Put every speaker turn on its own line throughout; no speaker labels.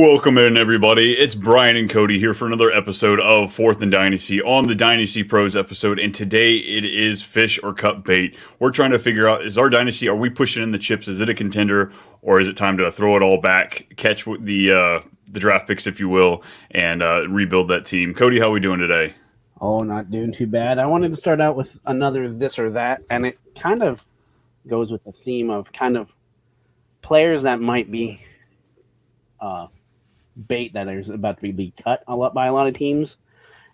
Welcome in, everybody. It's Brian and Cody here for another episode of Fourth and Dynasty on the Dynasty Pros episode. And today it is fish or cut bait. We're trying to figure out, is our Dynasty, are we pushing in the chips? Is it a contender, or is it time to throw it all back, catch the draft picks, if you will, and rebuild that team? Cody, how are we doing today?
Oh, not doing too bad. I wanted to start out with another this or that, and it kind of goes with the theme of kind of players that might be bait that is about to be cut a lot by a lot of teams,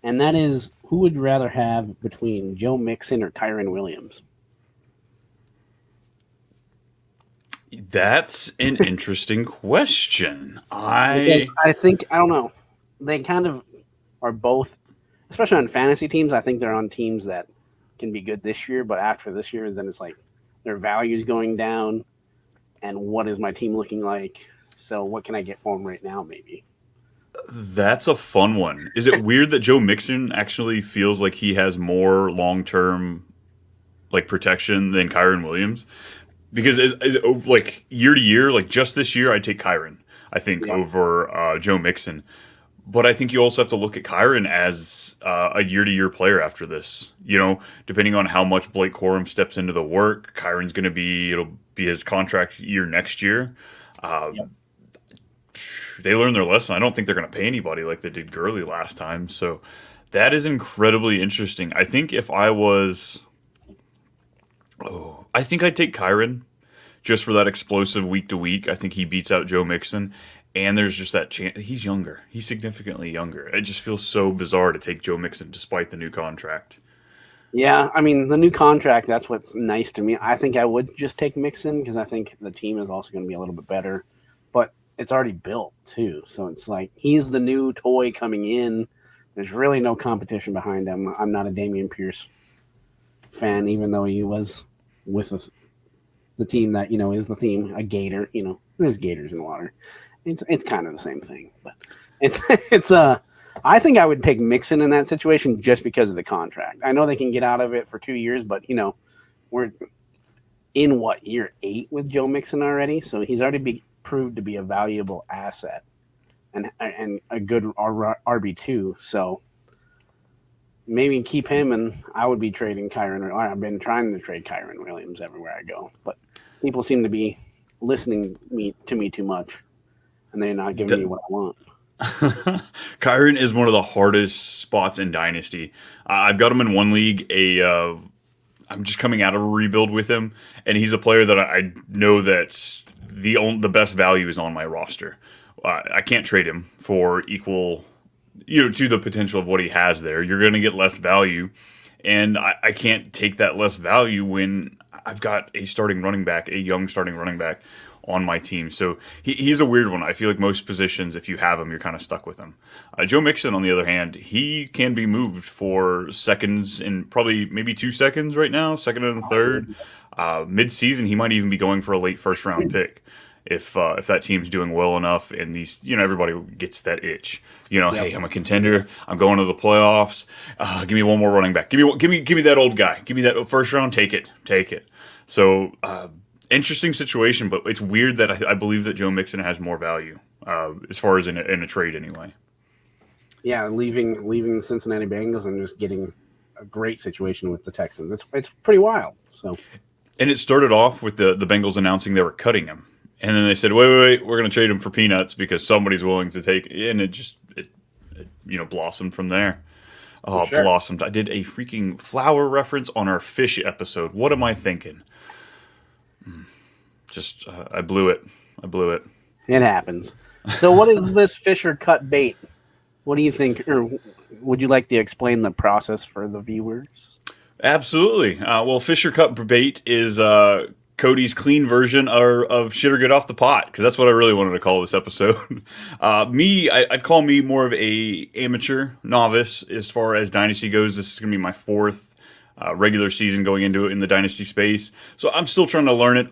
and that is, who would you rather have between Joe Mixon or Kyren Williams?
That's an interesting question.
Because I think, I don't know, they kind of are both, especially on fantasy teams. I think they're on teams that can be good this year, but after this year, then it's like their value's going down, and what is my team looking like? So what can I get for him right now, maybe?
That's a fun one. Is it weird that Joe Mixon actually feels like he has more long-term protection than Kyren Williams? Because like year to year, like just this year, I'd take Kyren, I think, over Joe Mixon. But I think you also have to look at Kyren as a year-to-year player after this. You know, depending on how much Blake Corum steps into the work, Kyren's going to it'll be his contract year next year. They learned their lesson. I don't think they're going to pay anybody like they did Gurley last time. So that is incredibly interesting. I think if I was... I think I'd take Kyren just for that explosive week to week. I think he beats out Joe Mixon. And there's just that chance. He's younger. He's significantly younger. It just feels so bizarre to take Joe Mixon despite the new contract.
Yeah, I mean, the new contract, that's what's nice to me. I think I would just take Mixon because I think the team is also going to be a little bit better. But it's already built, too. So it's like he's the new toy coming in. There's really no competition behind him. I'm not a Dameon Pierce fan, even though he was with the team that, is the theme, a gator. There's gators in the water. It's kind of the same thing. But it's I think I would take Mixon in that situation just because of the contract. I know they can get out of it for 2 years, but, we're in, year 8 with Joe Mixon already? So he's already proved to be a valuable asset and a good RB2. So maybe keep him, and I would be trading Kyren. I've been trying to trade Kyren Williams everywhere I go, but people seem to be listening to me too much, and they're not giving me what I want.
Kyren is one of the hardest spots in Dynasty. I've got him in one league. I'm just coming out of a rebuild with him, and he's a player that I know that the best value is on my roster. I can't trade him for equal, to the potential of what he has there. You're going to get less value, and I can't take that less value when I've got a young starting running back on my team. So he's a weird one. I feel like most positions, if you have him, you're kind of stuck with him. Joe Mixon, on the other hand, he can be moved for seconds, and probably maybe 2 seconds right now, second and third. Mid-season, he might even be going for a late first-round pick if that team's doing well enough, and these, everybody gets that itch. Hey, I'm a contender. I'm going to the playoffs. Give me one more running back. Give me that old guy. Give me that first round. Take it. So. Interesting situation, but it's weird that I believe that Joe Mixon has more value as far as in a trade anyway.
Yeah, leaving the Cincinnati Bengals and just getting a great situation with the Texans. It's pretty wild. So,
and it started off with the Bengals announcing they were cutting him, and then they said, "Wait, we're going to trade him for peanuts because somebody's willing to take." And it just blossomed from there. Oh, sure. Blossomed! I did a freaking flower reference on our fish episode. What am I thinking? Just, I blew it.
It happens. So what is this fish or cut bait? What do you think? Or would you like to explain the process for the viewers?
Absolutely. Well, fish or cut bait is Cody's clean version of shit or get off the pot, because that's what I really wanted to call this episode. I'd call me more of a amateur novice as far as Dynasty goes. This is going to be my 4th regular season going into it in the Dynasty space. So I'm still trying to learn it.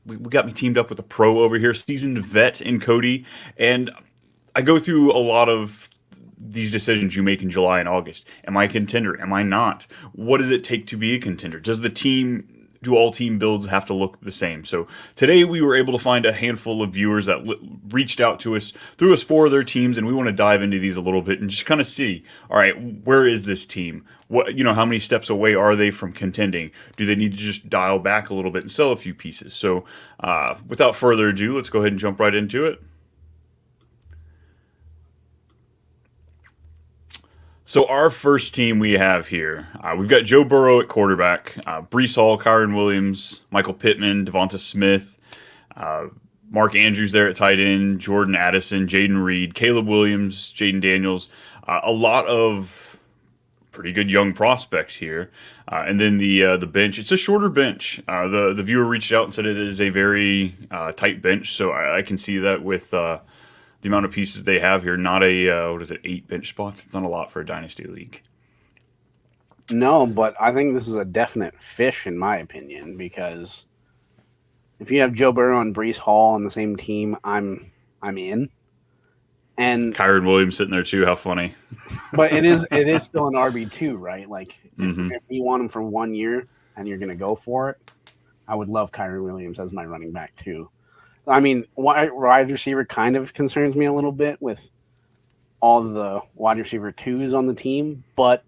We got me teamed up with a pro over here, seasoned vet in Cody, and I go through a lot of these decisions you make in July and August. Am I a contender? Am I not? What does it take to be a contender? Does the team do all team builds have to look the same? So today we were able to find a handful of viewers that reached out to us, threw us 4 of their teams, and we want to dive into these a little bit and just kind of see, all right, where is this team? What, how many steps away are they from contending? Do they need to just dial back a little bit and sell a few pieces? So without further ado, let's go ahead and jump right into it. So our first team we have here, we've got Joe Burrow at quarterback, Breece Hall, Kyren Williams, Michael Pittman, Devonta Smith, Mark Andrews there at tight end, Jordan Addison, Jaden Reed, Caleb Williams, Jaden Daniels, a lot of pretty good young prospects here. And then the bench, it's a shorter bench. The viewer reached out and said it is a very tight bench, so I can see that with the amount of pieces they have here. Not a 8 bench spots. It's not a lot for a dynasty league.
No, but I think this is a definite fish in my opinion, because if you have Joe Burrow and Breece Hall on the same team, I'm in. And
Kyren Williams sitting there too. How funny!
But it is still an RB2, right? Like if you want him for 1 year and you're going to go for it, I would love Kyren Williams as my running back too. I mean, wide receiver kind of concerns me a little bit with all the wide receiver 2s on the team, but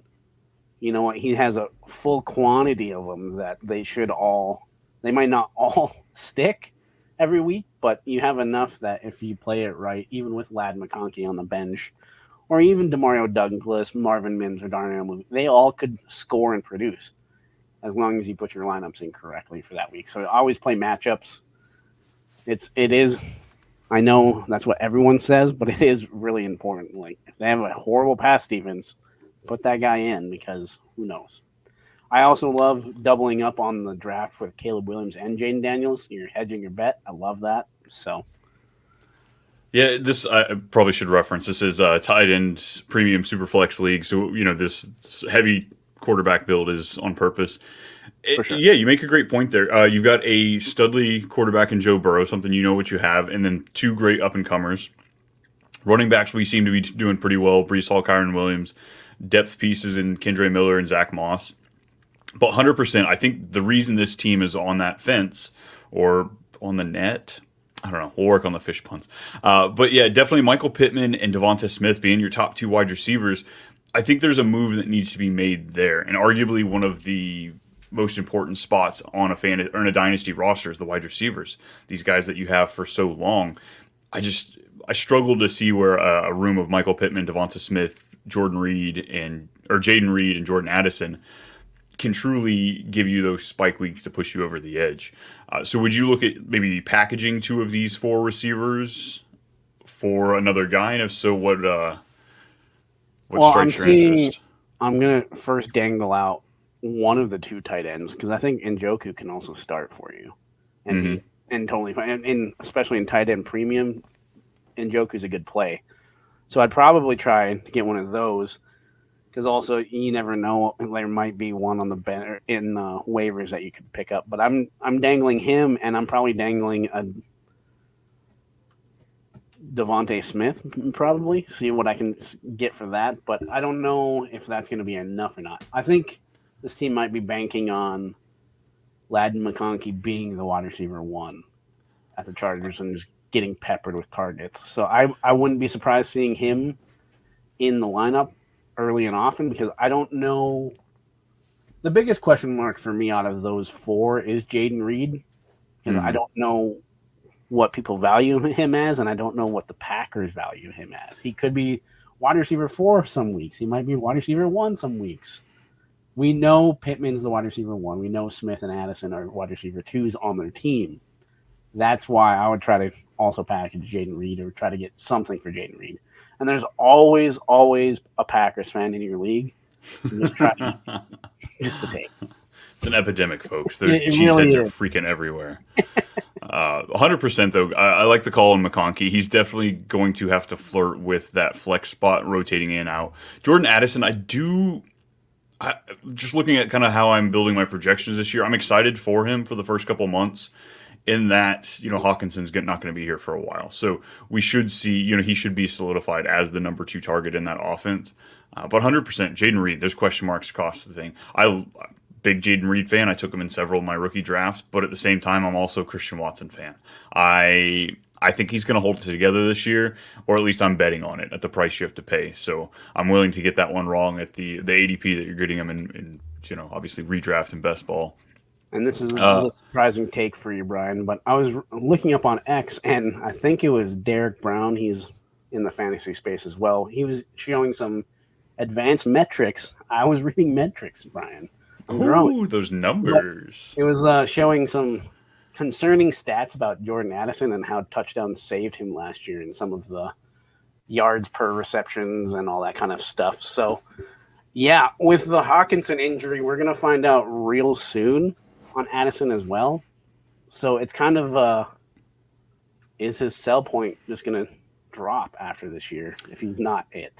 you know what? He has a full quantity of them that they might not all stick every week, but you have enough that if you play it right, even with Ladd McConkey on the bench, or even Demario Douglas, Marvin Mims, or Darnell Mooney, they all could score and produce as long as you put your lineups in correctly for that week. So I always play matchups. It is, I know that's what everyone says, but it is really important. Like, if they have a horrible pass defense, put that guy in, because who knows. I also love doubling up on the draft with Caleb Williams and Jaden Daniels. You're hedging your bet. I love that. So,
yeah, this I probably should reference. This is tight end premium superflex league. So this heavy quarterback build is on purpose.
Sure.
Yeah, you make a great point there. You've got a studly quarterback in Joe Burrow, something you know what you have, and then 2 great up-and-comers. Running backs we seem to be doing pretty well, Breece Hall, Kyren Williams. Depth pieces in Kendre Miller and Zach Moss. But 100%, I think the reason this team is on that fence, or on the net, I don't know, we'll work on the fish puns. But yeah, definitely Michael Pittman and Devonta Smith being your top 2 wide receivers. I think there's a move that needs to be made there, and arguably one of the most important spots on a dynasty roster is the wide receivers. These guys that you have for so long. I struggle to see where a room of Michael Pittman, Devonta Smith, Jaden Reed, and Jordan Addison can truly give you those spike weeks to push you over the edge. So would you look at maybe packaging 2 of these 4 receivers for another guy? And if so, what strikes your interest?
I'm going to first dangle out one of the 2 tight ends, because I think Njoku can also start for you. And totally fine. And especially in tight end premium, Njoku's a good play. So I'd probably try to get one of those, because also you never know, there might be one on the bench in waivers that you could pick up. But I'm dangling him, and I'm probably dangling a Devonta Smith, probably see what I can get for that. But I don't know if that's going to be enough or not. I think this team might be banking on Ladd McConkey being the wide receiver 1 at the Chargers and just getting peppered with targets. So I wouldn't be surprised seeing him in the lineup early and often, because I don't know. The biggest question mark for me out of those 4 is Jaden Reed, because I don't know what people value him as, and I don't know what the Packers value him as. He could be wide receiver 4 some weeks. He might be wide receiver 1 some weeks. We know Pittman's the wide receiver 1. We know Smith and Addison are wide receiver 2s on their team. That's why I would try to also package Jaden Reed, or try to get something for Jaden Reed. And there's always a Packers fan in your league. So just try to take.
It's an epidemic, folks. Those cheeseheads are freaking everywhere. 100% though. I like the call on McConkey. He's definitely going to have to flirt with that flex spot, rotating in and out. Jordan Addison, just looking at kind of how I'm building my projections this year, I'm excited for him for the first couple months, in that, Hawkinson's not going to be here for a while. So we should see, he should be solidified as the number 2 target in that offense. But 100%, Jaden Reed, there's question marks across the thing. big Jaden Reed fan. I took him in several of my rookie drafts, but at the same time, I'm also a Christian Watson fan. I think he's going to hold it together this year, or at least I'm betting on it at the price you have to pay. So I'm willing to get that one wrong at the ADP that you're getting him in obviously redraft and best ball.
And this is a surprising take for you, Brian, but I was looking up on X, and I think it was Derek Brown. He's in the fantasy space as well. He was showing some advanced metrics. I was reading metrics, Brian. I'm growing.
Ooh, those numbers.
But it was showing some concerning stats about Jordan Addison and how touchdowns saved him last year and some of the yards per receptions and all that kind of stuff. So, yeah, with the Hawkinson injury, we're going to find out real soon on Addison as well. So it's kind of is his sell point just going to drop after this year if he's not it?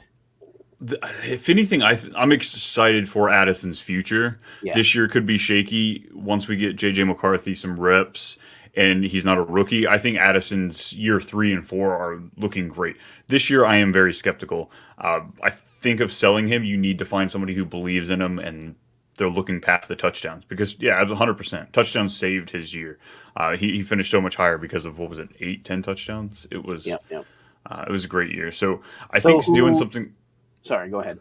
If anything, I'm excited for Addison's future.
Yeah.
This year could be shaky once we get J.J. McCarthy some reps and he's not a rookie. I think Addison's year 3 and 4 are looking great. This year, I am very skeptical. I think of selling him, you need to find somebody who believes in him and they're looking past the touchdowns because, yeah, 100%. Touchdowns saved his year. He finished so much higher because of, 8, 10 touchdowns? It was it was a great year. So I think doing something...
Sorry, go ahead.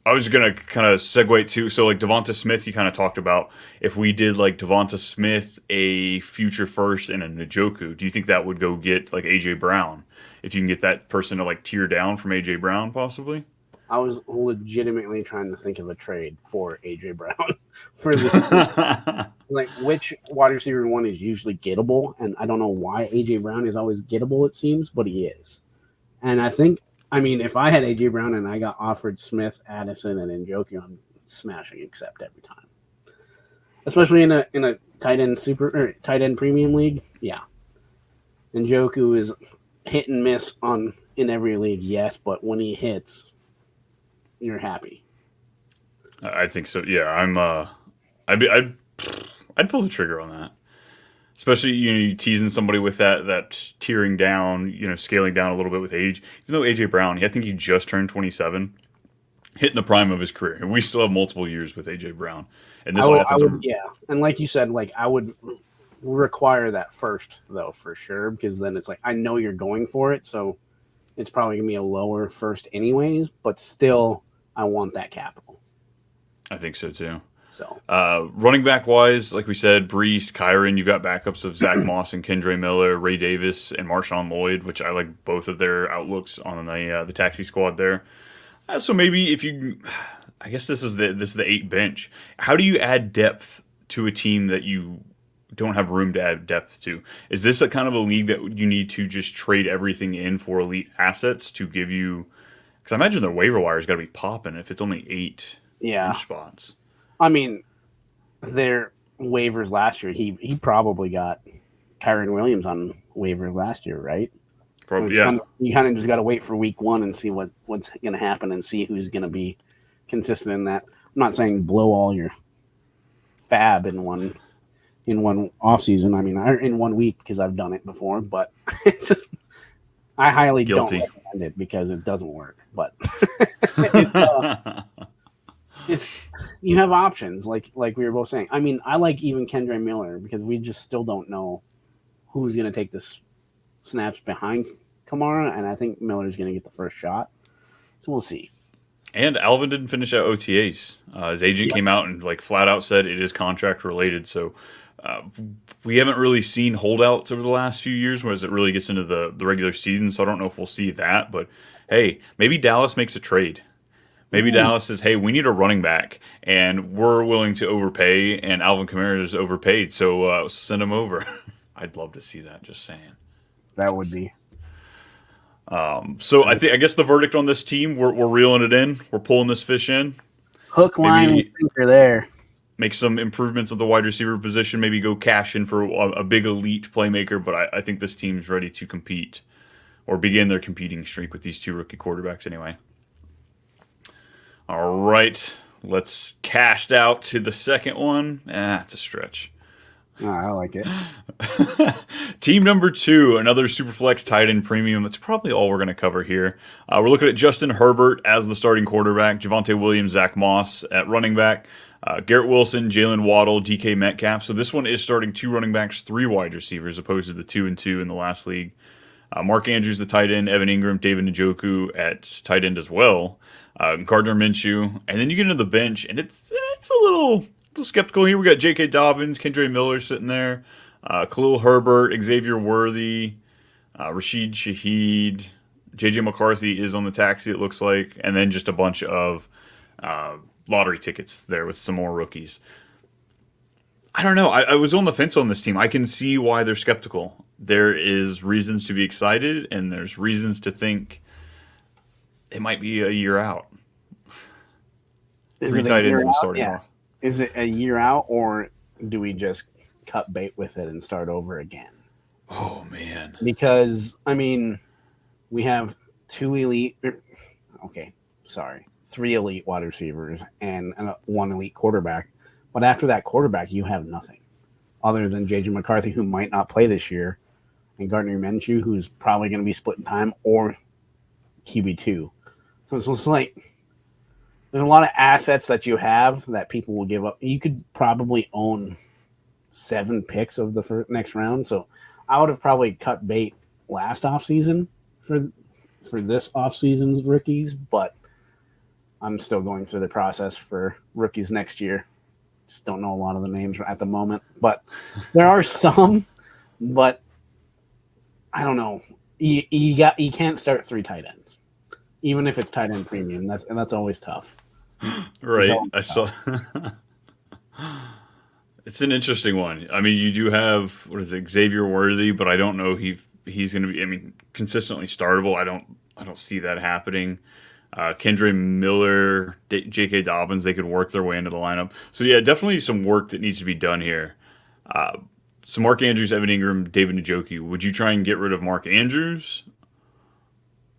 I was going to kind of segue to, so like Devonta Smith, you kind of talked about if we did like Devonta Smith, a future first, and a Njoku, do you think that would go get like A.J. Brown? If you can get that person to like tier down from A.J. Brown, possibly?
I was legitimately trying to think of a trade for A.J. Brown for this. Like, which wide receiver one is usually gettable, and I don't know why A.J. Brown is always gettable, it seems, but he is. And if I had A.J. Brown and I got offered Smith, Addison, and Njoku, I'm smashing accept every time. Especially in a tight end premium league, yeah. Njoku is hit and miss in every league, yes, but when he hits, you're happy.
I think so. Yeah, I'd pull the trigger on that. Especially, you teasing somebody with that tearing down, scaling down a little bit with age. Even though A.J. Brown, I think he just turned 27, hitting the prime of his career. And we still have multiple years with A.J. Brown. And this
yeah. And like you said, like I would require that first, though, for sure. Because then it's like, I know you're going for it. So it's probably going to be a lower first anyways. But still, I want that capital.
I think so, too.
So,
running back wise, like we said, Brees, Kyron, you've got backups of Zach Moss and Kendre Miller, Ray Davis, and Marshawn Lloyd, which I like both of their outlooks on the taxi squad there. So maybe I guess this is the 8 bench. How do you add depth to a team that you don't have room to add depth to? Is this a kind of a league that you need to just trade everything in for elite assets to give you? Because I imagine their waiver wire's got to be popping if it's only 8 bench spots.
I mean, their waivers last year, he probably got Kyron Williams on waivers last year, right?
Probably,
so you kind of just got to wait for week 1 and see what's going to happen and see who's going to be consistent in that. I'm not saying blow all your fab in one off season. I mean, in 1 week because I've done it before, but it's just I highly don't recommend it because it doesn't work. But it's you have options like we were both saying. I mean, I like even Kendre Miller because we just still don't know who's going to take this snaps behind Kamara, and I think Miller's going to get the first shot. So we'll see.
And Alvin didn't finish out OTAs. His agent came out and flat out said it is contract related. So we haven't really seen holdouts over the last few years as it really gets into the regular season. So I don't know if we'll see that. But hey, maybe Dallas makes a trade. Maybe Dallas says, hey, we need a running back, and we're willing to overpay, and Alvin Kamara is overpaid, so send him over. I'd love to see that, just saying.
That would be.
So I guess the verdict on this team, we're reeling it in. We're pulling this fish in.
Hook, line, and sinker there.
Make some improvements at the wide receiver position. Maybe go cash in for a big elite playmaker, but I think this team's ready to compete or begin their competing streak with these 2 rookie quarterbacks anyway. All right, let's cast out to the second one. It's a stretch.
I like it.
Team number 2, another Superflex tight end premium. That's probably all we're going to cover here. We're looking at Justin Herbert as the starting quarterback, Javonte Williams, Zach Moss at running back, Garrett Wilson, Jalen Waddle, DK Metcalf. So this one is starting 2 running backs, 3 wide receivers, opposed to the 2 and 2 in the last league. Mark Andrews, the tight end, Evan Ingram, David Njoku at tight end as well, Gardner Minshew, and then you get into the bench, and it's a little skeptical here. We got J.K. Dobbins, Kendre Miller sitting there, Khalil Herbert, Xavier Worthy, Rashid Shaheed, J.J. McCarthy is on the taxi, it looks like, and then just a bunch of lottery tickets there with some more rookies. I don't know. I was on the fence on this team. I can see why they're skeptical. There is reasons to be excited, and there's reasons to think it might be a year out.
Is
3
it a
tight
year
ends and
out?
starting
Yeah.
off.
Is it a year out, or do we just cut bait with it and start over again?
Oh, man.
Because, I mean, we have 3 elite wide receivers and 1 elite quarterback. But after that quarterback, you have nothing other than J.J. McCarthy, who might not play this year, and Gardner Minshew, who's probably going to be splitting time, or QB2. So it's just like there's a lot of assets that you have that people will give up. You could probably own 7 picks of the next round. So I would have probably cut bait last offseason for this offseason's rookies, but I'm still going through the process for rookies next year. Just don't know a lot of the names at the moment, but there are some. But I don't know. You can't start 3 tight ends, even if it's tight end premium. That's always tough.
Right. I saw. It's an interesting one. I mean, you do have Xavier Worthy, but I don't know he's going to be. I mean, consistently startable. I don't see that happening. Kendre Miller, J.K. Dobbins, they could work their way into the lineup. So yeah, definitely some work that needs to be done here. So Mark Andrews, Evan Ingram, David Njoku. Would you try and get rid of Mark Andrews?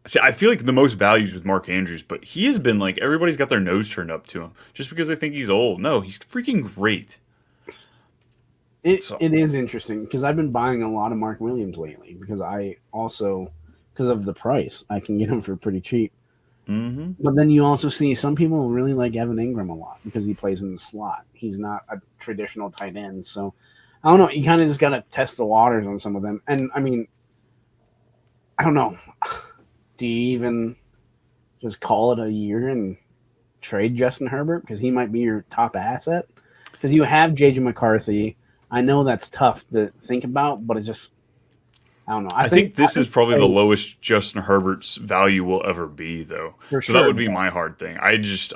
See, I feel like the most values with Mark Andrews, but he has been like everybody's got their nose turned up to him just because they think he's old. No, he's freaking great.
It is interesting because I've been buying a lot of Mark Williams lately because because of the price, I can get him for pretty cheap.
Mm-hmm.
But then you also see some people really like Evan Ingram a lot because he plays in the slot. He's not a traditional tight end. So I don't know. You kind of just got to test the waters on some of them. And I mean, I don't know. Do you even just call it a year and trade Justin Herbert because he might be your top asset? Because you have J.J. McCarthy. I know that's tough to think about, but it's just, I don't know.
I think this is probably the lowest Justin Herbert's value will ever be, though. So that would be my hard thing. I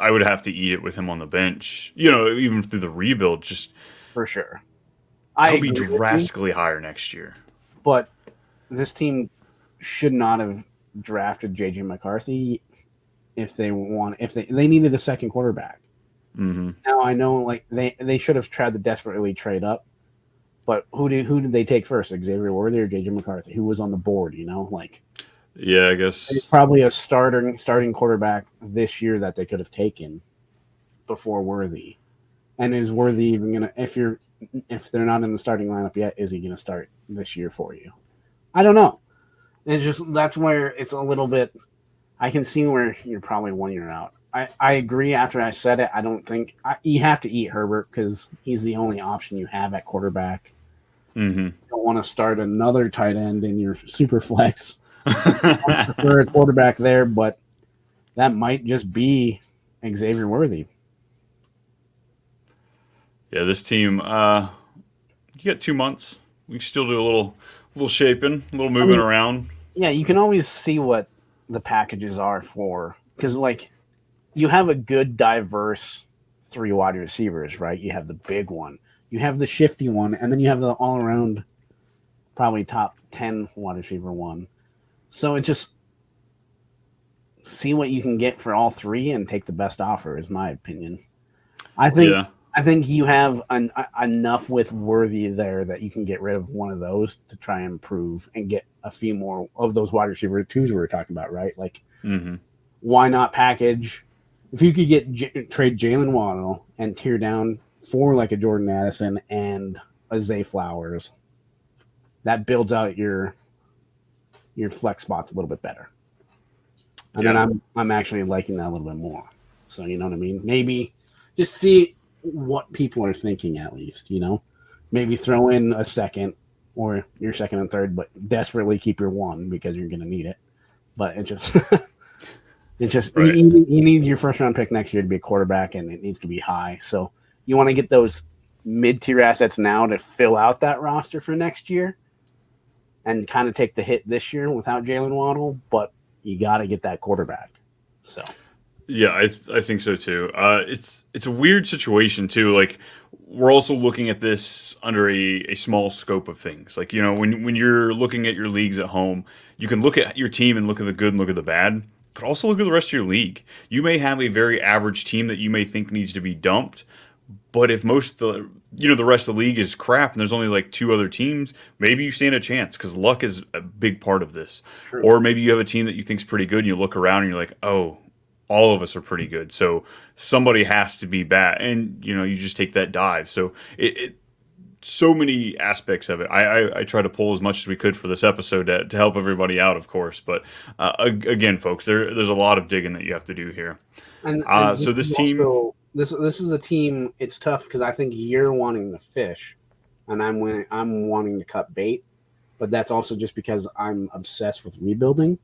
would have to eat it with him on the bench. You know, even through the rebuild, just
for sure.
I'll be drastically higher next year.
But this team should not have drafted J.J. McCarthy if they needed a second quarterback.
Mm-hmm.
Now I know like they should have tried to desperately trade up. But who did they take first? Xavier Worthy or J.J. McCarthy? Who was on the board, you know? Like,
yeah, I guess.
It's probably a starting quarterback this year that they could have taken before Worthy. And is Worthy even going to, if they're not in the starting lineup yet, is he going to start this year for you? I don't know. It's just, that's where it's a little bit, I can see where you're probably 1 year out. I agree after I said it. I don't think you have to eat Herbert because he's the only option you have at quarterback.
Mm-hmm.
You don't want to start another tight end in your super flex. I prefer a quarterback there, but that might just be Xavier Worthy.
Yeah, this team, you got 2 months. We can still do a little shaping, a little moving around.
Yeah, you can always see what the packages are for because, like, you have a good, diverse 3 wide receivers, right? You have the big one, you have the shifty one, and then you have the all-around, probably top 10 wide receiver one. So it just see what you can get for all 3 and take the best offer, is my opinion. I think you have enough with Worthy there that you can get rid of one of those to try and improve and get a few more of those wide receiver 2s we were talking about, right? Like, why not package? If you could trade Jalen Waddle and tear down for like a Jordan Addison and a Zay Flowers, that builds out your flex spots a little bit better. And then I'm actually liking that a little bit more. So you know what I mean? Maybe just see what people are thinking at least, Maybe throw in a second or your second and third, but desperately keep your one because you're gonna need it. But
Right.
you need your first round pick next year to be a quarterback, and it needs to be high. So you want to get those mid tier assets now to fill out that roster for next year, and kind of take the hit this year without Jalen Waddle, but you got to get that quarterback. So
Yeah, I think so too. It's a weird situation too. Like we're also looking at this under a small scope of things. Like when you're looking at your leagues at home, you can look at your team and look at the good and look at the bad, but also look at the rest of your league. You may have a very average team that you may think needs to be dumped, but if most of the rest of the league is crap and there's only like two other teams, maybe you stand a chance because luck is a big part of this.
true.
Or maybe you have a team that you think's pretty good and you look around and you're like, oh, all of us are pretty good. So somebody has to be bad, and you just take that dive. So it so many aspects of it. I try to pull as much as we could for this episode to help everybody out, of course. But again, folks, there's a lot of digging that you have to do here.
And
So this team.
also, this is a team. It's tough because I think you're wanting to fish, and I'm wanting to cut bait, but that's also just because I'm obsessed with rebuilding.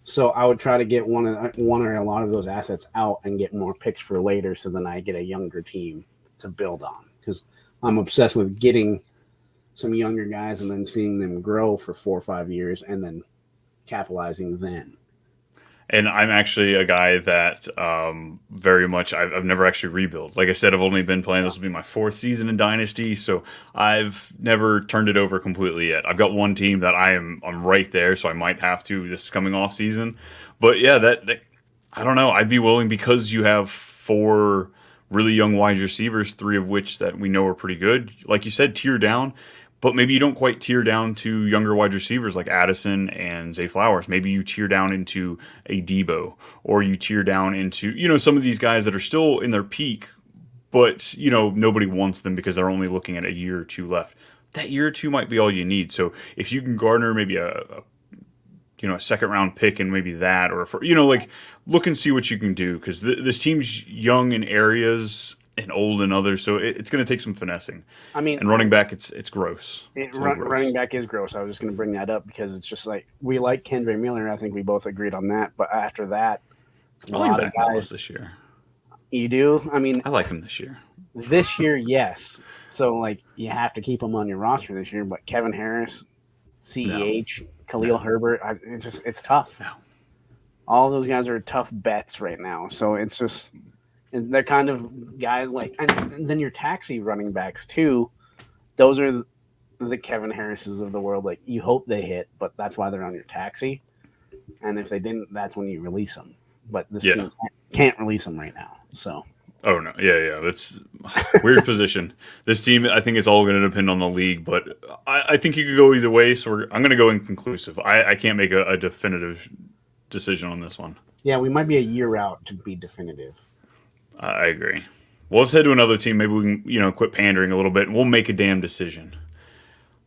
So I would try to get one or a lot of those assets out and get more picks for later, so then I get a younger team to build on. Because I'm obsessed with getting some younger guys and then seeing them grow for 4 or 5 years and then capitalizing then.
And I'm actually a guy that very much I've never actually rebuilt. Like I said, I've only been playing. This will be my 4th season in Dynasty, so I've never turned it over completely yet. I've got one team that I'm right there, so I might have to this coming off season. But yeah, that I don't know. I'd be willing because you have 4 really young wide receivers, 3 of which that we know are pretty good. Like you said, tier down. But maybe you don't quite tier down to younger wide receivers like Addison and Zay Flowers. Maybe you tier down into a Debo, or you tier down into some of these guys that are still in their peak, but nobody wants them because they're only looking at a year or two left. That year or two might be all you need. So if you can garner maybe a second round pick and maybe that, or look and see what you can do because this team's young in areas and old in others, so it's going to take some finessing.
I mean,
and running back, it's gross.
Running back is gross. I was just going to bring that up because it's just like we like Kendre Miller. I think we both agreed on that. But after that,
I like Zach Moss this year.
You do? I mean,
I like him this year.
This year, yes. So you have to keep him on your roster this year. But Kevin Harris, CEH, Khalil Herbert, it's tough.
No.
All those guys are tough bets right now. So it's just. And they're kind of guys and then your taxi running backs too. Those are the Kevin Harrises of the world. Like you hope they hit, but that's why they're on your taxi. And if they didn't, that's when you release them. But this team can't release them right now. So.
Oh no, yeah, that's weird position. This team, I think it's all going to depend on the league, but I think you could go either way. So I'm going to go inconclusive. I can't make a definitive decision on this one.
Yeah, we might be a year out to be definitive.
I agree. Well, let's head to another team. Maybe we can, quit pandering a little bit, and we'll make a damn decision.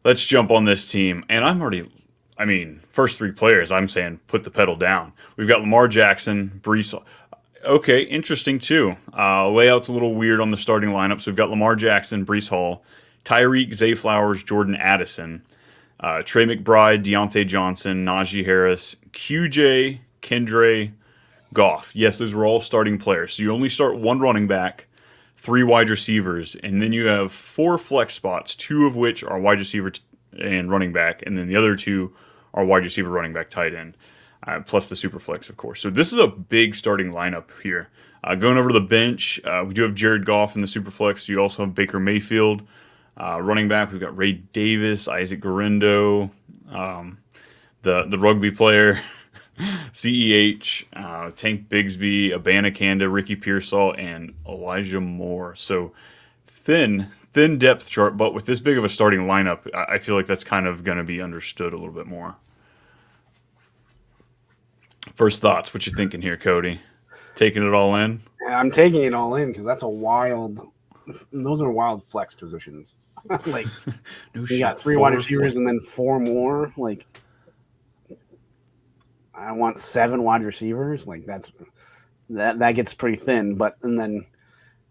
Let's jump on this team. And first 3 players, I'm saying put the pedal down. We've got Lamar Jackson, Brees. Okay, interesting too. Layout's a little weird on the starting lineup. So we've got Lamar Jackson, Brees Hall, Tyreek, Zay Flowers, Jordan Addison, Trey McBride, Deontay Johnson, Najee Harris, QJ, Kendre, Goff. Yes, those were all starting players. So you only start 1 running back, 3 wide receivers, and then you have 4 flex spots, 2 of which are wide receiver and running back, and then the other 2 are wide receiver, running back, tight end, plus the super flex, of course. So this is a big starting lineup here. Going over to the bench, we do have Jared Goff in the super flex. You also have Baker Mayfield. Running back, we've got Ray Davis, Isaac Guerrero, the rugby player. CEH, Tank Bigsby, Abanikanda, Ricky Pearsall, and Elijah Moore. So thin depth chart, but with this big of a starting lineup, I feel like that's kind of going to be understood a little bit more. First thoughts, what you thinking here, Cody? Taking it all in?
I'm taking it all in because those are wild flex positions. Like
No
you got
shit.
3 wide
Four
receivers and then 4 more. Like I want 7 wide receivers. Like that gets pretty thin. But and then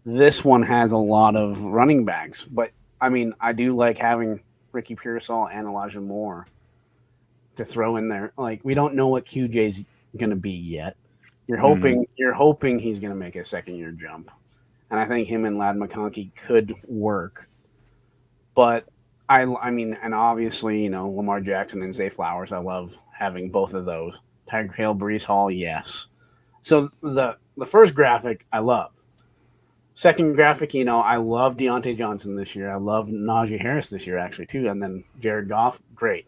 this one has a lot of running backs. But I mean, I do like having Ricky Pearsall and Elijah Moore to throw in there. Like we don't know what QJ's going to be yet. You're hoping he's going to make a second year jump, and I think him and Ladd McConkey could work. But I mean, and obviously, Lamar Jackson and Zay Flowers. I love having both of those. Tyreek Hill, Brees Hall, yes. So the first graphic I love. Second graphic, I love Deontay Johnson this year. I love Najee Harris this year, actually, too. And then Jared Goff, great.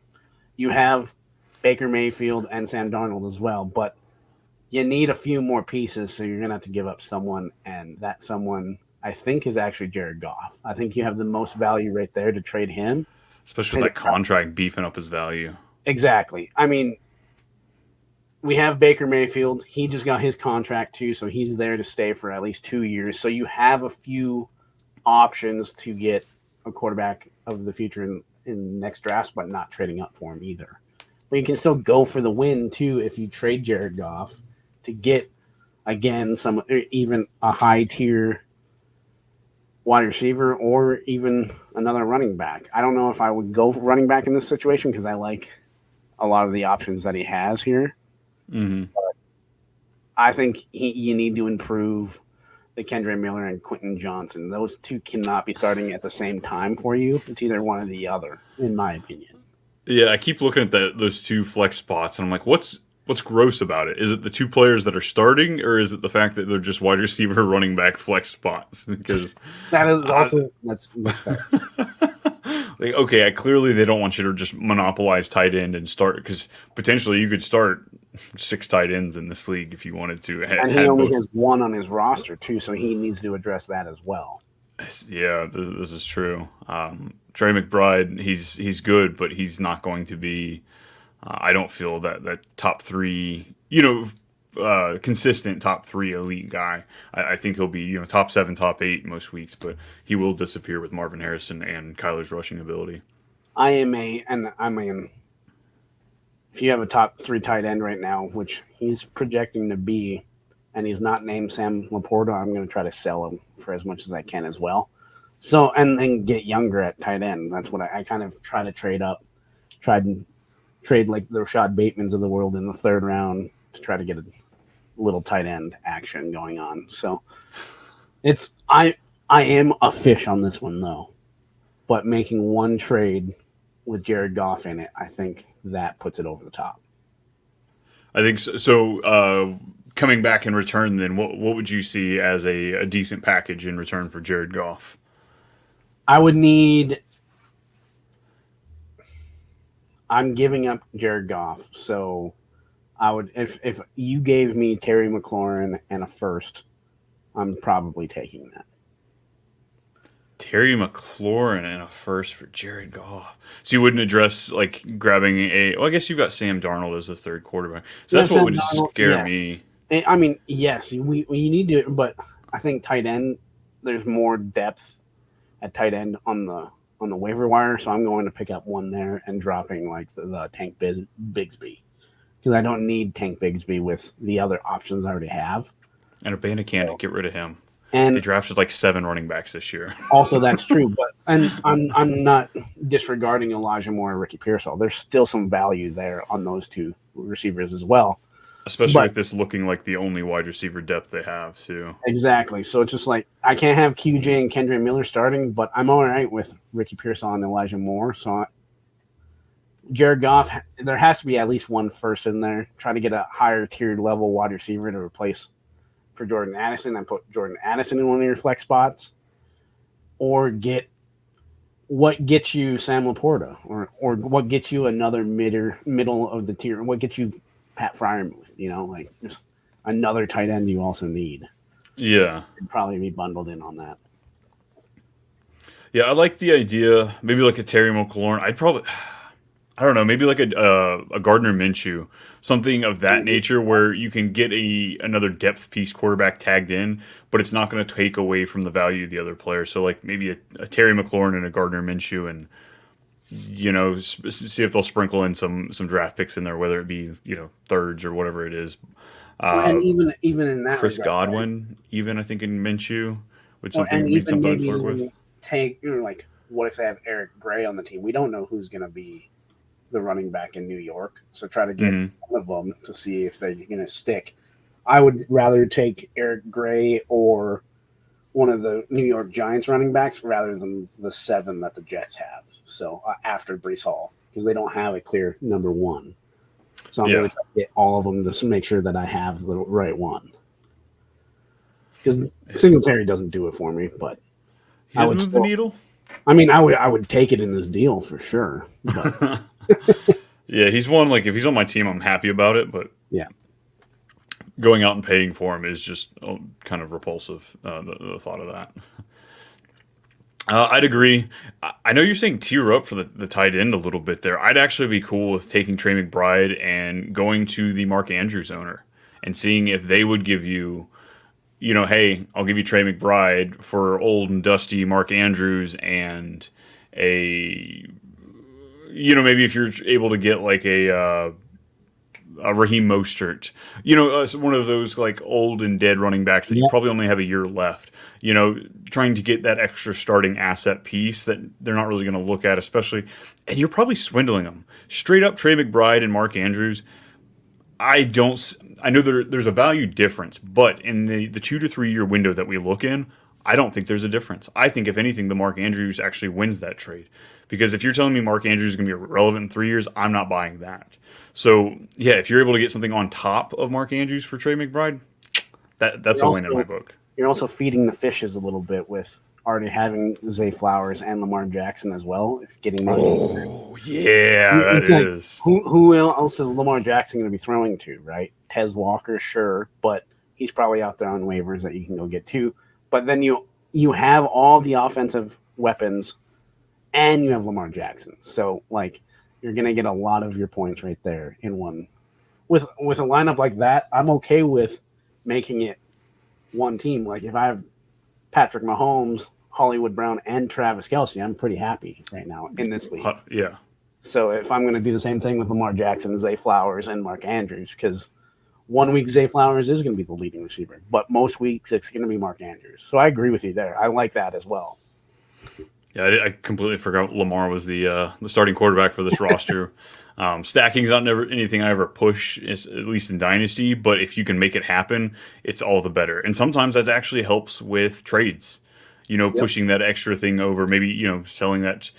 You have Baker Mayfield and Sam Darnold as well, but you need a few more pieces, so you're going to have to give up someone, and that someone, I think, is actually Jared Goff. I think you have the most value right there to trade him.
Especially with that contract beefing up his value.
Exactly. I mean, we have Baker Mayfield. He just got his contract too, so he's there to stay for at least 2 years. So you have a few options to get a quarterback of the future in next drafts, but not trading up for him either. But you can still go for the win too if you trade Jared Goff to get again even a high tier wide receiver or even another running back. I don't know if I would go for running back in this situation because I like a lot of the options that he has here.
Mm-hmm.
I think you need to improve the Kendre Miller and Quentin Johnson. Those two cannot be starting at the same time for you. It's either one or the other, in my opinion.
Yeah, I keep looking at those two flex spots, and I'm like, what's gross about it? Is it the two players that are starting, or is it the fact that they're just wide receiver, running back flex spots? Because
that is also that's fair.
Like, okay, clearly they don't want you to just monopolize tight end and start, because potentially you could start 6 tight ends in this league if you wanted to.
And he only has 1 on his roster too, so he needs to address that as well.
Yeah, this is true. Trey McBride, he's good, but he's not going to be. I don't feel that top 3, consistent top 3 elite guy. I think he'll be top 7, top 8 most weeks, but he will disappear with Marvin Harrison and Kyler's rushing ability.
If you have a top 3 tight end right now, which he's projecting to be, and he's not named Sam Laporta, I'm going to try to sell him for as much as I can as well. So, and then get younger at tight end. That's what I kind of try to trade up. Tried and trade like the Rashad Batemans of the world in the 3rd round to try to get a little tight end action going on. So I am a fish on this one though, but making one trade with Jared Goff in it, I think that puts it over the top.
I think so. So coming back in return, then what would you see as a decent package in return for Jared Goff?
I would need. I'm giving up Jared Goff, so I would if you gave me Terry McLaurin and a first, I'm probably taking that.
Terry McLaurin and a first for Jared Goff. So you wouldn't address like grabbing I guess you've got Sam Darnold as the 3rd quarterback. So that's what would scare me.
I mean, yes, we need to, but I think tight end, there's more depth at tight end on the waiver wire, so I'm going to pick up one there and dropping like the Tank Bigsby, because I don't need Tank Bigsby with the other options I already have.
And Abanikanda, get rid of him.
And
they drafted like 7 running backs this year.
Also, that's true, but I'm not disregarding Elijah Moore and Ricky Pearsall. There's still some value there on those 2 receivers as well.
Especially with this looking like the only wide receiver depth they have, too.
Exactly. So it's just like, I can't have QJ and Kendre Miller starting, but I'm all right with Ricky Pearsall and Elijah Moore. So Jared Goff, there has to be at least one first in there. Try to get a higher tiered level wide receiver to replace for Jordan Addison and put Jordan Addison in one of your flex spots. Or get what gets you Sam Laporta, or what gets you another middle of the tier. What gets you Pat Freiermuth, like just another tight end you also need.
Yeah.
It'd probably be bundled in on that.
Yeah, I like the idea. Maybe like a Terry McLaurin. I don't know, maybe like a Gardner Minshew, something of that nature, where you can get another depth piece quarterback tagged in, but it's not going to take away from the value of the other player. So like maybe a Terry McLaurin and a Gardner Minshew, and see if they'll sprinkle in some draft picks in there, whether it be thirds or whatever it is.
Well, and
Uh,
even in that
Chris
regard, right?
Godwin, even I think in Minshew, which
Or and
something
even
something I'd
maybe
flirt with.
even take like what if they have Eric Gray on the team? We don't know who's going to be the running back in New York, so try to get
Hmm.
one of them to see if they're going to stick. I would rather take Eric Gray or one of the New York Giants running backs rather than the 7 that the Jets have. So after Brees Hall, because they don't have a clear number 1. So I'm going
Yeah,
to try to get all of them to make sure that I have the right one. Because Singletary doesn't do it for me, but
he
I
doesn't
would
move the
still.
needle.
I mean, I would take it in this deal for sure. But
Yeah, he's one, like if he's on my team, I'm happy about it, but
yeah,
going out and paying for him is just kind of repulsive. The thought of that. I'd agree. I know you're saying tier up for the tight end a little bit there. I'd actually be cool with taking Trey McBride and going to the Mark Andrews owner and seeing if they would give you, hey, I'll give you Trey McBride for old and dusty Mark Andrews and a, maybe if you're able to get like a Raheem Mostert, one of those like old and dead running backs that you
yeah,
probably only have a year left. Trying to get that extra starting asset piece that they're not really going to look at, especially, and you're probably swindling them. Straight up, Trey McBride and Mark Andrews. I don't. I know there's a value difference, but in the 2 to 3 year window that we look in, I don't think there's a difference. I think if anything, the Mark Andrews actually wins that trade, because if you're telling me Mark Andrews is going to be relevant in 3 years, I'm not buying that. So yeah, if you're able to get something on top of Mark Andrews for Trey McBride, that's
you're
a win in my
also
book.
you're also feeding the fishes a little bit with already having Zay Flowers and Lamar Jackson as well. If getting maybe
Oh yeah, that
it's like
is.
who else is Lamar Jackson going to be throwing to, right? Tez Walker, sure, but he's probably out there on waivers that you can go get too. But then you have all the offensive weapons and you have Lamar Jackson. So like you're going to get a lot of your points right there in one. With a lineup like that, I'm okay with making it one team. Like if I have Patrick Mahomes, Hollywood Brown, and Travis Kelsey, I'm pretty happy right now in this league.
Yeah.
So if I'm going to do the same thing with Lamar Jackson, Zay Flowers, and Mark Andrews, because one week Zay Flowers is going to be the leading receiver, but most weeks it's going to be Mark Andrews. So I agree with you there. I like that as well.
Yeah, I completely forgot Lamar was the starting quarterback for this roster. Stacking's not never anything I ever push, at least in Dynasty. But if you can make it happen, it's all the better. And sometimes that actually helps with trades.
Yep.
Pushing that extra thing over. Maybe selling that.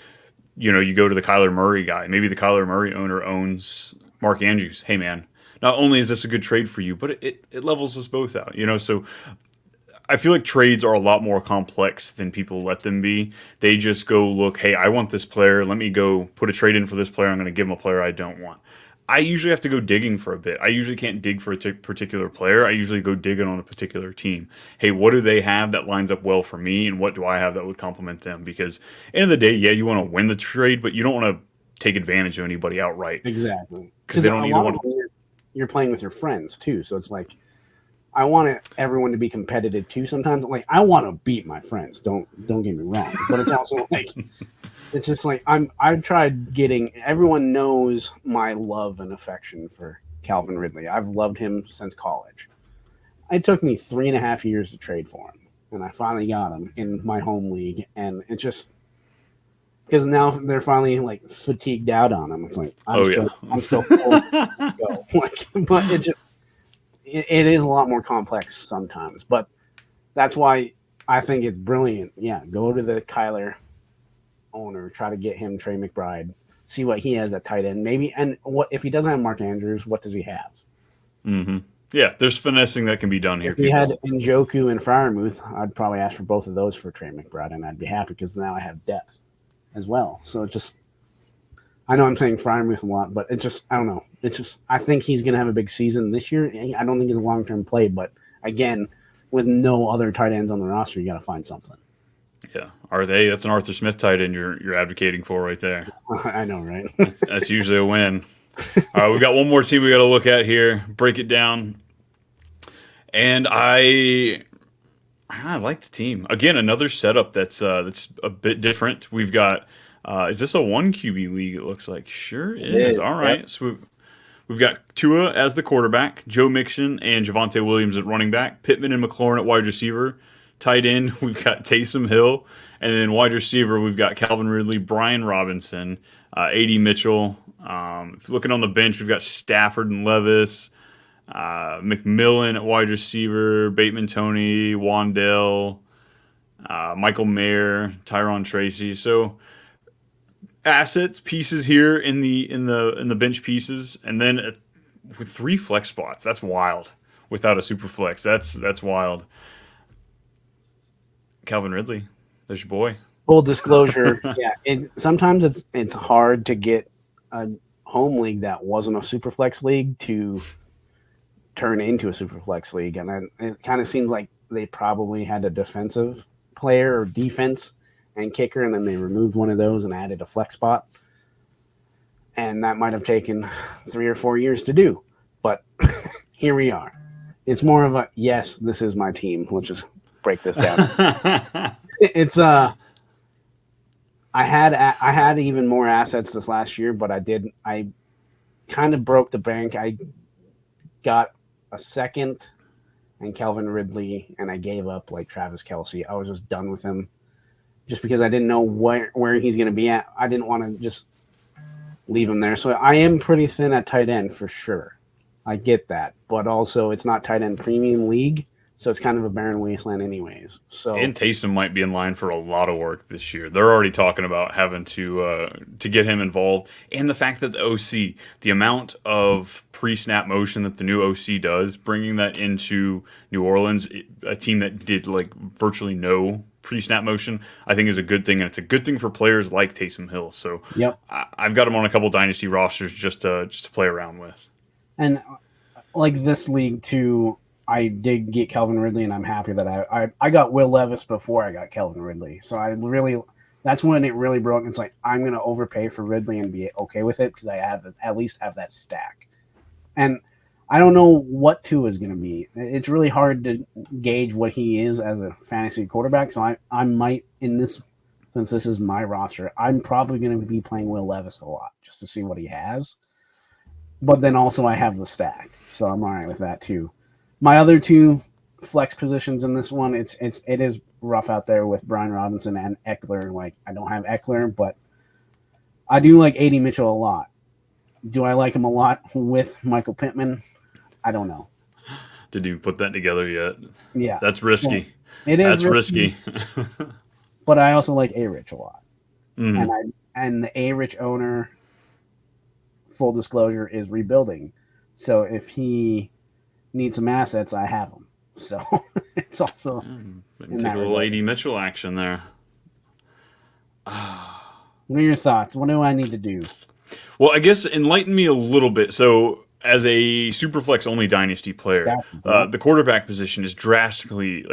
You go to the Kyler Murray guy. Maybe the Kyler Murray owner owns Mark Andrews. Hey man, not only is this a good trade for you, but it levels us both out. So I feel like trades are a lot more complex than people let them be. They just go look, hey, I want this player. Let me go put a trade in for this player. I'm going to give him a player I don't want. I usually have to go digging for a bit. I usually can't dig for a particular player. I usually go digging on a particular team. Hey, what do they have that lines up well for me, and what do I have that would complement them? Because end of the day, yeah, you want to win the trade, but you don't want to take advantage of anybody outright
Exactly.
because
Because
they
a
don't either
lot of
want.
them you're playing with your friends too. So it's like I want everyone to be competitive too. Sometimes, like I want to beat my friends. Don't get me wrong, but it's also like it's just like I've tried getting. Everyone knows my love and affection for Calvin Ridley. I've loved him since college. It took me 3.5 years to trade for him, and I finally got him in my home league. And it just because now they're finally like fatigued out on him. It's like
Oh yeah.
I'm still full. Let's go. Like, but it is a lot more complex sometimes. But that's why I think it's brilliant. Yeah, go to the Kyler owner, try to get him Trey McBride, see what he has at tight end, maybe. And what if he doesn't have Mark Andrews? What does he have?
Hmm. Yeah, there's finessing that can be done here,
If he had
people.
Njoku and Fryermuth, I'd probably ask for both of those for Trey McBride, and I'd be happy because now I have depth as well. So it just, I know I'm saying Fryermuth a lot, but it's just, I don't know. It's just, I think he's going to have a big season this year. I don't think he's a long term play, but again, with no other tight ends on the roster, you got to find something.
Yeah, that's an Arthur Smith tight end you're advocating for right there.
I know, right?
That's usually a win. All right, we've got one more team we got to look at here. Break it down, and I like the team. Again, another setup that's a bit different. We've got is this a one QB league? It looks like sure
It
is.
is.
All
Yep.
right, so we've got Tua as the quarterback, Joe Mixon and Javonte Williams at running back, Pittman and McLaurin at wide receiver. Tight end, we've got Taysom Hill, and then wide receiver, we've got Calvin Ridley, Brian Robinson, A.D. Mitchell. If you're looking on the bench, we've got Stafford and Levis, McMillan at wide receiver, Bateman Tony, Wandell, Michael Mayer, Tyron Tracy. So assets pieces here in the bench pieces, and then with 3 flex spots. That's wild. Without a super flex, that's wild. Calvin Ridley, there's your boy.
Full disclosure, yeah. Sometimes it's hard to get a home league that wasn't a superflex league to turn into a superflex league, and it kind of seems like they probably had a defensive player or defense and kicker, and then they removed one of those and added a flex spot, and that might have taken 3 or 4 years to do, but here we are. It's more of a yes, this is my team. Let's just break this down. It's I had even more assets this last year, but I kind of broke the bank. I got a second and Calvin Ridley, and I gave up like Travis Kelce. I was just done with him, just because I didn't know where he's going to be at. I didn't want to just leave him there. So I am pretty thin at tight end for sure. I get that, but also it's not tight end premium league, so it's kind of a barren wasteland anyways. So
And Taysom might be in line for a lot of work this year. They're already talking about having to get him involved, and the fact that the OC, the amount of pre-snap motion that the new OC does, bringing that into New Orleans, a team that did like virtually no pre-snap motion, I think is a good thing, and it's a good thing for players like Taysom Hill. So
yep.
I've got him on a couple dynasty rosters just to play around with.
And like this league too, I did get Calvin Ridley, and I'm happy that I got Will Levis before I got Calvin Ridley. So that's when it really broke. It's like I'm going to overpay for Ridley and be okay with it because I at least have that stack. And I don't know what Tua is going to be. It's really hard to gauge what he is as a fantasy quarterback. So I might, since this is my roster, I'm probably going to be playing Will Levis a lot just to see what he has. But then also I have the stack, so I'm all right with that too. My other 2 flex positions in this one, it is rough out there with Brian Robinson and Eckler. Like I don't have Eckler, but I do like A.D. Mitchell a lot. Do I like him a lot with Michael Pittman? I don't know.
Did you put that together yet?
Yeah,
That's risky.
Well, it is.
That's risky.
But I also like A-Rich a lot,
Mm.
and the A-Rich owner, full disclosure, is rebuilding. So if he needs some assets, I have them. So it's also
Take a little A.D. Mitchell action there.
What are your thoughts? What do I need to do?
Well, I guess enlighten me a little bit. So, as a Superflex only dynasty player, the quarterback position is drastically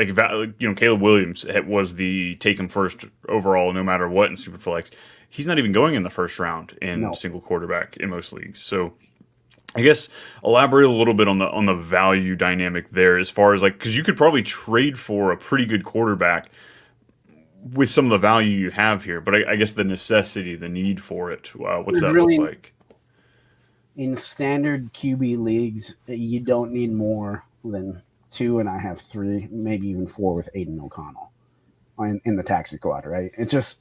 Caleb Williams was the take him first overall, no matter what in Superflex. He's not even going in the first round in single quarterback in most leagues. So, I guess elaborate a little bit on the value dynamic there, as far as because you could probably trade for a pretty good quarterback with some of the value you have here, but I guess the necessity, the need for it, what's that look like?
In standard QB leagues, you don't need more than 2, and I have 3, maybe even 4 with Aiden O'Connell in the taxi squad, right? It's just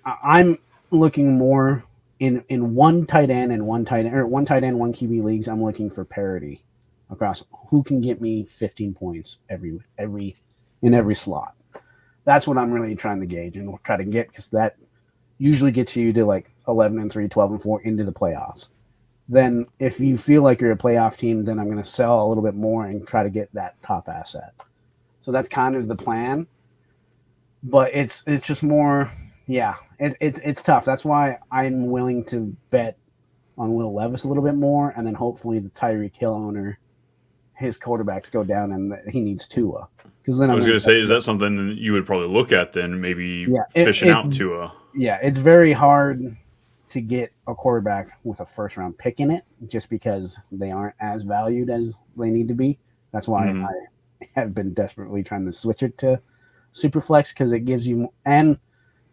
I'm looking more in one tight end, one QB leagues. I'm looking for parity across who can get me 15 points in every slot. That's what I'm really trying to gauge and try to get, because that usually gets you to 11-3, 12-4 into the playoffs. Then if you feel like you're a playoff team, then I'm going to sell a little bit more and try to get that top asset. So that's kind of the plan. But it's just more, it's tough. That's why I'm willing to bet on Will Levis a little bit more, and then hopefully the Tyreek Hill owner, his quarterbacks go down and he needs Tua. because then
I
I'm
was
going
going to
to
say, is that something that you would probably look at then? Maybe
yeah
fishing out to a.
it's very hard to get a quarterback with a first round pick in it, just because they aren't as valued as they need to be. That's why
Mhm.
I have been desperately trying to switch it to Superflex, because it gives you, and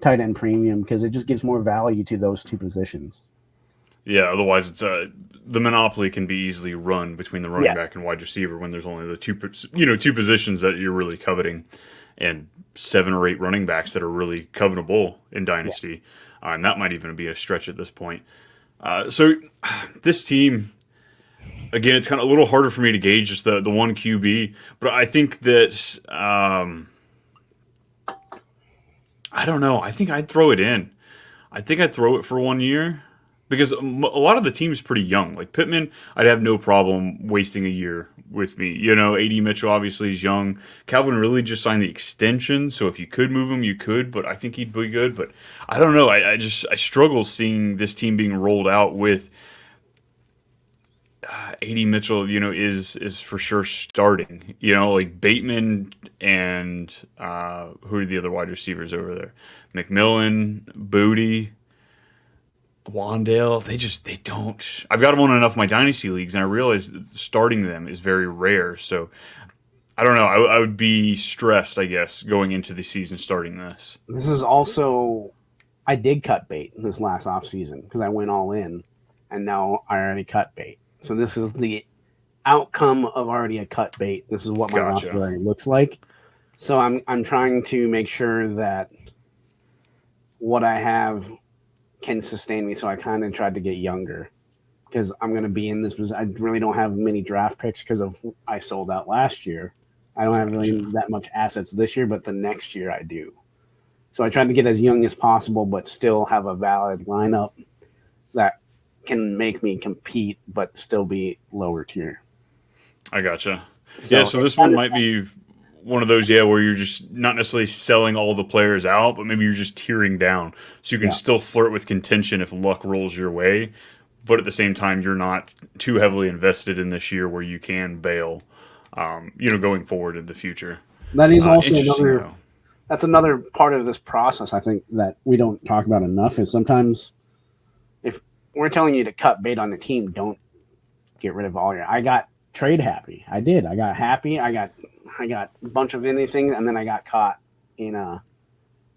tight end premium, because it just gives more value to those two positions.
Yeah, otherwise it's the monopoly can be easily run between the running
Yes.
back and wide receiver when there's only the two positions that you're really coveting, and 7 or 8 running backs that are really covetable in
Yeah.
Dynasty, and that might even be a stretch at this point. So this team, again, it's kind of a little harder for me to gauge just the one QB, but I think that I don't know. I think I'd throw it in. I think I'd throw it for 1 year because a lot of the team's pretty young. Like Pittman, I'd have no problem wasting a year with me. AD Mitchell obviously is young. Calvin really just signed the extension, so if you could move him, you could. But I think he'd be good. But I don't know. I struggle seeing this team being rolled out with AD Mitchell. Is for sure starting. Like Bateman and who are the other wide receivers over there? McMillan, Booty. Wandale, they don't. I've got them on enough of my dynasty leagues, and I realize that starting them is very rare. So I don't know. I would be stressed, I guess, going into the season starting this.
This is also, I did cut bait this last off season because I went all in, and now I already cut bait. So this is the outcome of already a cut bait. This is what my roster
Gotcha.
already looks like. So I'm trying to make sure that what I have can sustain me. So I kind of tried to get younger because I'm going to be in this position. I really don't have many draft picks because of I sold out last year. I don't have really
Gotcha.
that much assets this year, but the next year I do. So I tried to get as young as possible, but still have a valid lineup that can make me compete, but still be lower tier.
I gotcha. Yeah,
So
so
it's
this one
kind of,
might be one of those, yeah, where you're just not necessarily selling all the players out, but maybe you're just tearing down. So you can
yeah.
still flirt with contention if luck rolls your way, but at the same time, you're not too heavily invested in this year where you can bail, going forward in the future.
That is also
Interesting,
another.
though.
That's another part of this process. I think that we don't talk about enough is sometimes if we're telling you to cut bait on the team, don't get rid of all your. I got trade happy. I did. I got happy. I got a bunch of anything, and then I got caught in a.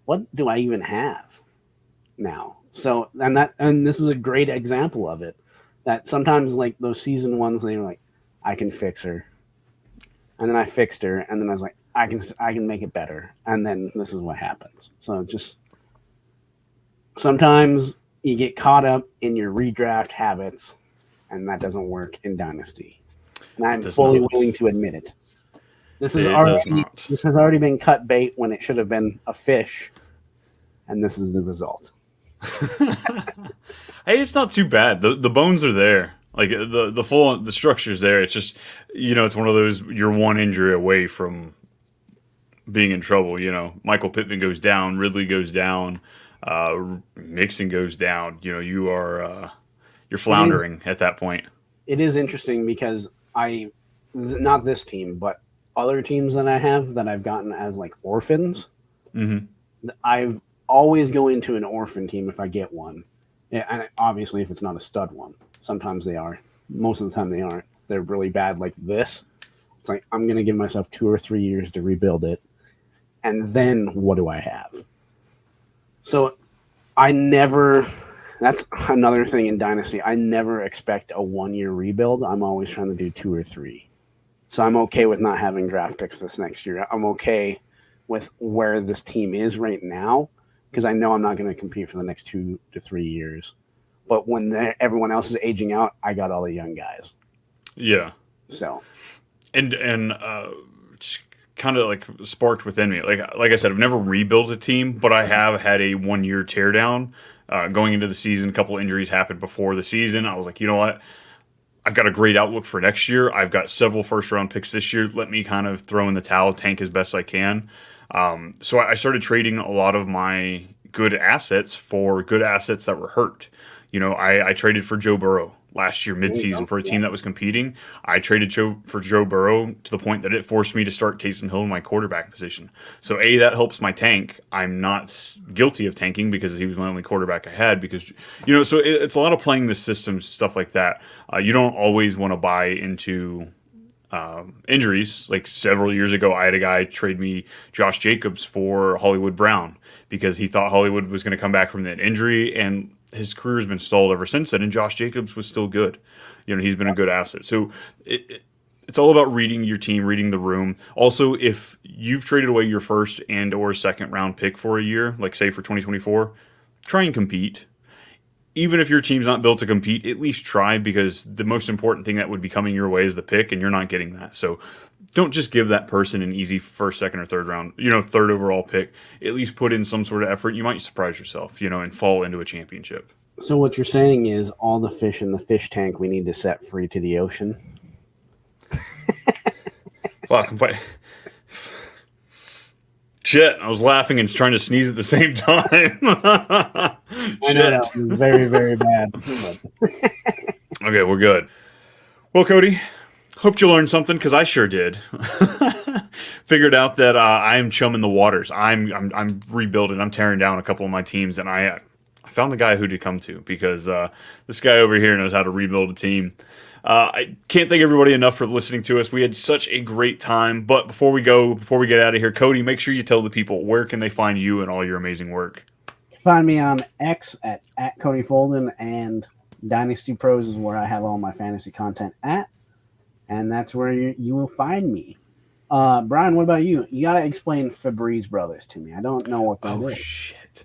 What do I even have now? So and this is a great example of it. That sometimes like those season ones, they were like, I can fix her, and then I fixed her, and then I was like, I can make it better, and then this is what happens. So just sometimes you get caught up in your redraft habits, and that doesn't work in Dynasty. And
It
I'm
does
fully
not.
willing to admit it. This is
It does
already
not.
this has already been cut bait when it should have been a fish, and this is the result.
Hey, it's not too bad. The bones are there. Like the structure's there. It's just it's one of those you're one injury away from being in trouble. Michael Pittman goes down, Ridley goes down, Mixon goes down. You're
It is
floundering at that point.
it is interesting because not this team, but other teams that I have that I've gotten as like orphans.
Hmm.
I've always go into an orphan team if I get one. Yeah, and obviously if it's not a stud one. Sometimes they are. Most of the time they aren't. They're really bad like this. It's like I'm gonna give myself 2 or 3 years to rebuild it. And then what do I have? So I never that's another thing in Dynasty. I never expect a 1 year rebuild. I'm always trying to do 2 or 3. So I'm okay with not having draft picks this next year. I'm okay with where this team is right now because I know I'm not going to compete for the next 2 to 3 years. But when everyone else is aging out, I got all the young guys.
Yeah,
So
and kind of like sparked within me. Like I said, I've never rebuilt a team, but I have had a 1 year teardown. Going into the season, a couple injuries happened before the season. I was like, you know what? I've got a great outlook for next year. I've got several first round picks this year. Let me kind of throw in the towel, tank as best I can. So I started trading a lot of my good assets for good assets that were hurt. I traded for Joe Burrow last year
There you
midseason
go.
for a team that was competing. I traded for Joe Burrow to the point that it forced me to start Taysom Hill in my quarterback position. So that helps my tank. I'm not guilty of tanking because he was my only quarterback I had. Because so it's a lot of playing the system, stuff like that. You don't always want to buy into injuries. Like several years ago, I had a guy trade me Josh Jacobs for Hollywood Brown because he thought Hollywood was going to come back from that injury, and his career has been stalled ever since then. And Josh Jacobs was still good. He's been a good asset. So it's all about reading your team, reading the room. Also, if you've traded away your first and or second round pick for a year, like say for 2024, try and compete. Even if your team's not built to compete, at least try, because the most important thing that would be coming your way is the pick, and you're not getting that. So don't just give that person an easy first, second, or third round, third overall pick. At least put in some sort of effort. You might surprise yourself, and fall into a championship.
So what you're saying is all the fish in the fish tank we need to set free to the ocean?
Fuck, shit, I was laughing and trying to sneeze at the same time.
I know that was very, very bad.
Okay, we're good. Well, Cody, hope you learned something, because I sure did. Figured out that I am chumming the waters. I'm rebuilding. I'm tearing down a couple of my teams, and I found the guy who to come to, because this guy over here knows how to rebuild a team. I can't thank everybody enough for listening to us. We had such a great time. But before we get out of here, Cody, make sure you tell the people, where can they find you and all your amazing work?
Find me on X at Cody Folden, and Dynasty Pros is where I have all my fantasy content at. And that's where you will find me. Brian, what about you? You got to explain Febreze Brothers to me. I don't know what that is.
Oh, shit.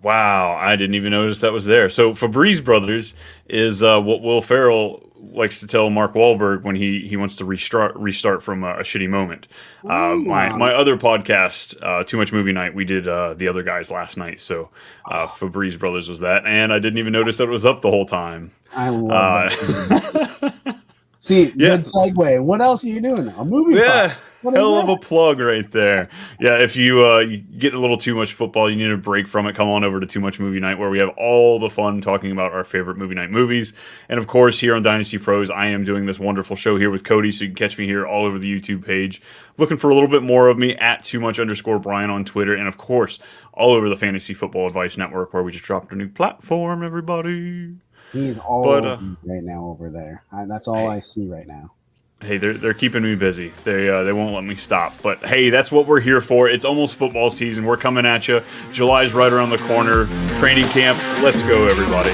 Wow, I didn't even notice that was there. So Febreze Brothers is what Will Ferrell likes to tell Mark Wahlberg when he wants to restart from a shitty moment. My other podcast, Too Much Movie Night, we did The Other Guys last night. So Febreze Brothers was that, and I didn't even notice that it was up the whole time.
I love that. See, good segue. What else are you doing now? A movie pod.
Hell of a plug right there. Yeah, if you get a little too much football, you need a break from it, come on over to Too Much Movie Night, where we have all the fun talking about our favorite movie night movies. And of course, here on Dynasty Pros, I am doing this wonderful show here with Cody, so you can catch me here all over the YouTube page. Looking for a little bit more of me at @too_much_Brian on Twitter, and of course, all over the Fantasy Football Advice Network, where we just dropped a new platform, everybody.
He's all over right now over there. That's all I see right now.
Hey, they're keeping me busy. They won't let me stop. But hey, that's what we're here for. It's almost football season. We're coming at you. July's right around the corner. Training camp. Let's go, everybody.